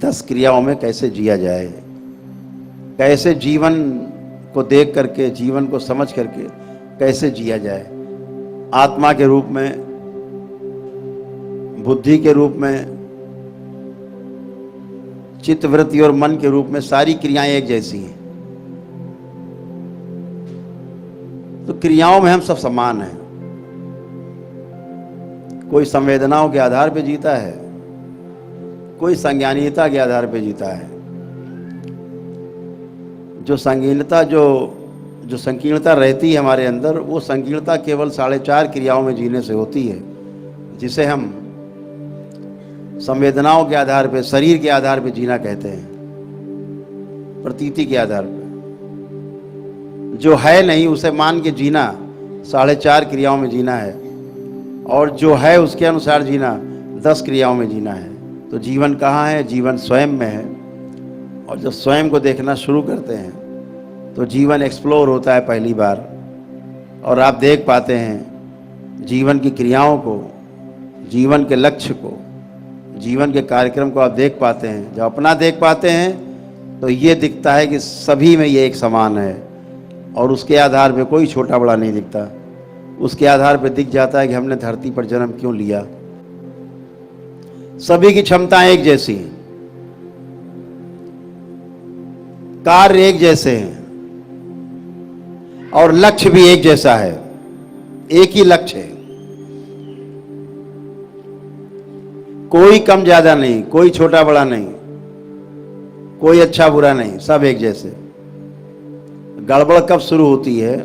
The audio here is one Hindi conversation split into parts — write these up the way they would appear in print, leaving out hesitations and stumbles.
10 क्रियाओं में कैसे जिया जाए, कैसे जीवन को देख करके, जीवन को समझ करके कैसे जिया जाए। आत्मा के रूप में, बुद्धि के रूप में, चित्तवृत्ति और मन के रूप में सारी क्रियाएं एक जैसी हैं। तो क्रियाओं में हम सब समान हैं। कोई संवेदनाओं के आधार पर जीता है, कोई संज्ञानीयता के आधार पर जीता है। जो संगीनता, जो संकीर्णता रहती है हमारे अंदर, वो संकीर्णता केवल 4.5 क्रियाओं में जीने से होती है, जिसे हम संवेदनाओं के आधार पे, शरीर के आधार पे जीना कहते हैं, प्रतीति के आधार पे। जो है नहीं उसे मान के जीना 4.5 क्रियाओं में जीना है, और जो है उसके अनुसार जीना 10 क्रियाओं में जीना है। तो जीवन कहाँ है? जीवन स्वयं में है। और जब स्वयं को देखना शुरू करते हैं तो जीवन एक्सप्लोर होता है पहली बार, और आप देख पाते हैं जीवन की क्रियाओं को, जीवन के लक्ष्य को, जीवन के कार्यक्रम को आप देख पाते हैं। जब अपना देख पाते हैं तो ये दिखता है कि सभी में ये एक समान है, और उसके आधार पे कोई छोटा बड़ा नहीं दिखता। उसके आधार पे दिख जाता है कि हमने धरती पर जन्म क्यों लिया। सभी की क्षमताएं एक जैसी हैं, कार्य एक जैसे हैं, और लक्ष्य भी एक जैसा है। एक ही लक्ष्य है, कोई कम ज्यादा नहीं, कोई छोटा बड़ा नहीं, कोई अच्छा बुरा नहीं, सब एक जैसे। गड़बड़ कब शुरू होती है?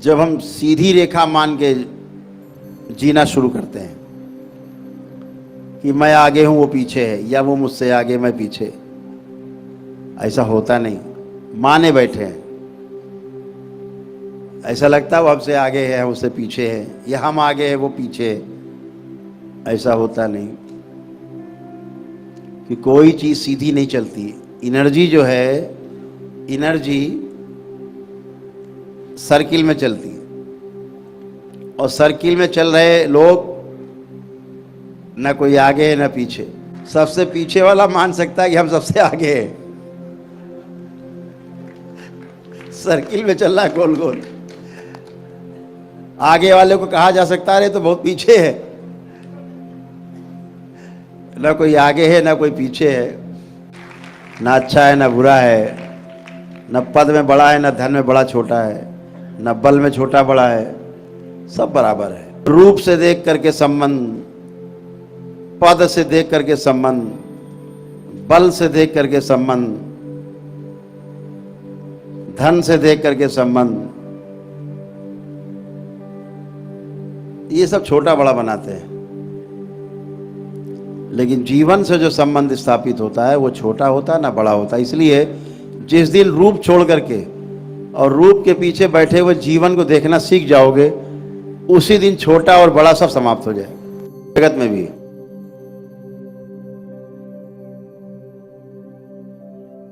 जब हम सीधी रेखा मान के जीना शुरू करते हैं कि मैं आगे हूं वो पीछे है, या वो मुझसे आगे मैं पीछे। ऐसा होता नहीं। माने बैठे हैं, ऐसा लगता है वो हमसे आगे है, हम उससे पीछे है, या हम आगे है वो पीछे है। ऐसा होता नहीं, कि कोई चीज सीधी नहीं चलती। एनर्जी जो है, एनर्जी सर्किल में चलती है, और सर्किल में चल रहे लोग ना कोई आगे है ना पीछे। सबसे पीछे वाला मान सकता है कि हम सबसे आगे हैं। सर्किल में चल रहा है गोल गोल। आगे वाले को कहा जा सकता है तो बहुत पीछे है, ना कोई आगे है ना कोई पीछे है, ना अच्छा है ना बुरा है, न पद में बड़ा है, न धन में बड़ा छोटा है, न बल में छोटा बड़ा है, सब बराबर है। रूप से देख करके संबंध, पद से देख करके संबंध, बल से देख करके संबंध, धन से देख करके संबंध, ये सब छोटा बड़ा बनाते हैं। लेकिन जीवन से जो संबंध स्थापित होता है वो छोटा होता है ना बड़ा होता है। इसलिए जिस दिन रूप छोड़ करके और रूप के पीछे बैठे हुए जीवन को देखना सीख जाओगे, उसी दिन छोटा और बड़ा सब समाप्त हो जाए। जगत में भी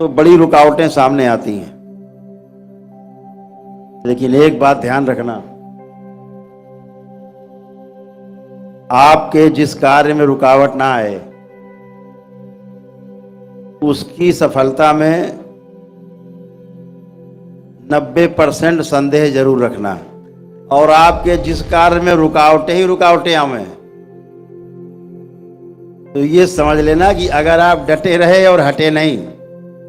तो बड़ी रुकावटें सामने आती हैं, लेकिन एक बात ध्यान रखना, आपके जिस कार्य में रुकावट ना आए उसकी सफलता में 90% संदेह जरूर रखना। और आपके जिस कार्य में रुकावटें ही रुकावटें आवे तो ये समझ लेना कि अगर आप डटे रहे और हटे नहीं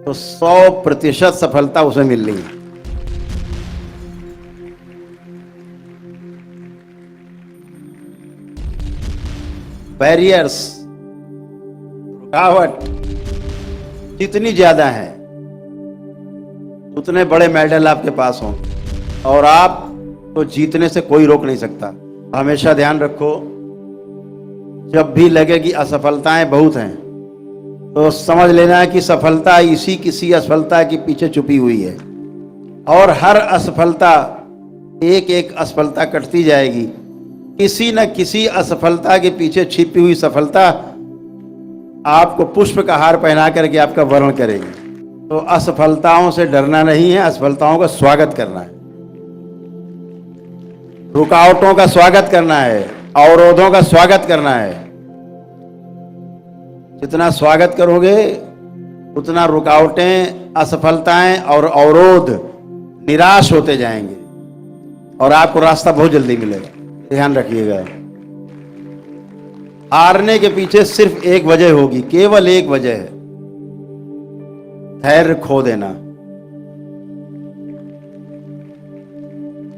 तो 100% सफलता उसे मिल रही है। बैरियर्स, रुकावट जितनी ज्यादा है उतने बड़े मेडल आपके पास हों, और आप तो जीतने से कोई रोक नहीं सकता। हमेशा ध्यान रखो, जब भी लगे कि असफलताएं बहुत हैं तो समझ लेना है कि सफलता इसी किसी असफलता के पीछे छुपी हुई है, और हर असफलता एक एक असफलता कटती जाएगी। किसी न किसी असफलता के पीछे छिपी हुई सफलता आपको पुष्प का हार पहना करके आपका वर्ण करेगी। तो असफलताओं से डरना नहीं है, असफलताओं का स्वागत करना है, रुकावटों का स्वागत करना है, अवरोधों का स्वागत करना है। जितना स्वागत करोगे उतना रुकावटें, असफलताएं और अवरोध निराश होते जाएंगे और आपको रास्ता बहुत जल्दी मिलेगा। ध्यान रखिएगा, हारने के पीछे सिर्फ एक वजह होगी, केवल एक वजह है, धैर्य खो देना।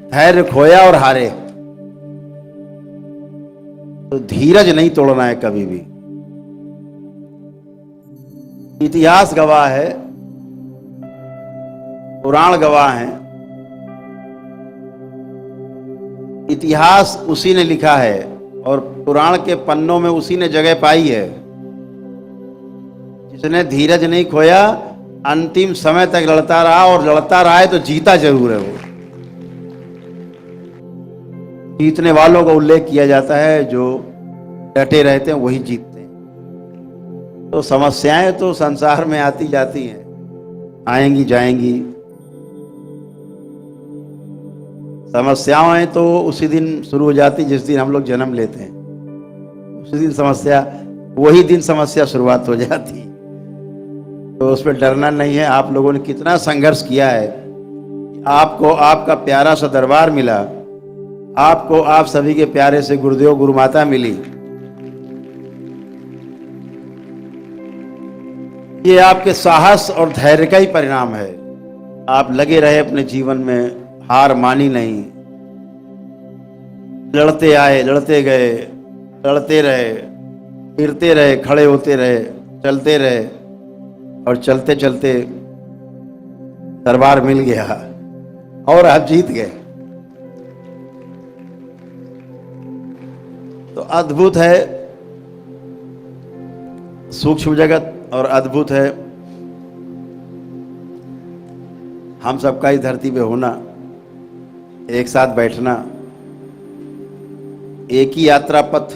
धैर्य खोया और हारे, तो धीरज नहीं तोड़ना है कभी भी। इतिहास गवाह है, पुराण गवाह है, इतिहास उसी ने लिखा है और पुराण के पन्नों में उसी ने जगह पाई है। जिसने धीरज नहीं खोया, अंतिम समय तक लड़ता रहा, और लड़ता रहा है तो जीता जरूर है। वो जीतने वालों का उल्लेख किया जाता है, जो डटे रहते हैं वही जीतते हैं। तो समस्याएं तो संसार में आती जाती हैं, आएंगी जाएंगी। समस्याएं तो उसी दिन शुरू हो जाती जिस दिन हम लोग जन्म लेते हैं, उसी दिन समस्या, वही दिन समस्या शुरुआत हो जाती। तो उस पर डरना नहीं है। आप लोगों ने कितना संघर्ष किया है, आपको आपका प्यारा सा दरबार मिला, आपको आप सभी के प्यारे से गुरुदेव गुरु माता मिली। ये आपके साहस और धैर्य का ही परिणाम है। आप लगे रहे अपने जीवन में, हार मानी नहीं, लड़ते आए, लड़ते गए, लड़ते रहे, गिरते रहे, खड़े होते रहे, चलते रहे, और चलते चलते दरबार मिल गया और आप जीत गए। तो अद्भुत है सूक्ष्म जगत, और अद्भुत है हम सबका इस धरती पे होना, एक साथ बैठना, एक ही यात्रा पथ।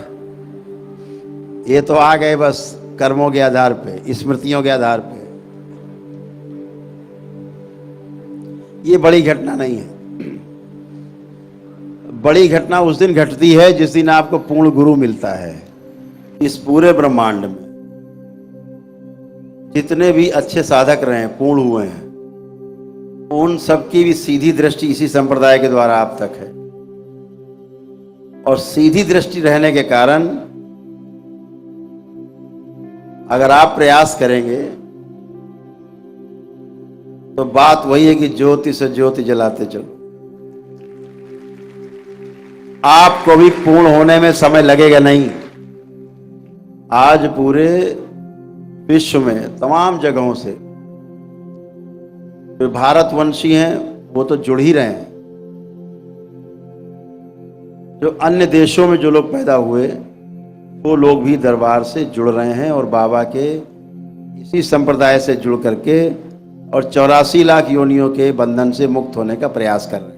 ये तो आ गए बस कर्मों के आधार पे, स्मृतियों के आधार पे। ये बड़ी घटना नहीं है। बड़ी घटना उस दिन घटती है जिस दिन आपको पूर्ण गुरु मिलता है। इस पूरे ब्रह्मांड में जितने भी अच्छे साधक रहे हैं, पूर्ण हुए हैं, उन सबकी भी सीधी दृष्टि इसी संप्रदाय के द्वारा आप तक है। और सीधी दृष्टि रहने के कारण अगर आप प्रयास करेंगे तो बात वही है कि ज्योति से ज्योति जलाते चलो। आपको भी पूर्ण होने में समय लगेगा नहीं। आज पूरे विश्व में तमाम जगहों से जो भारतवंशी हैं वो तो जुड़ ही रहे हैं। जो अन्य देशों में जो लोग पैदा हुए वो लोग भी दरबार से जुड़ रहे हैं और बाबा के इसी संप्रदाय से जुड़ करके और 84 लाख योनियों के बंधन से मुक्त होने का प्रयास कर रहे हैं।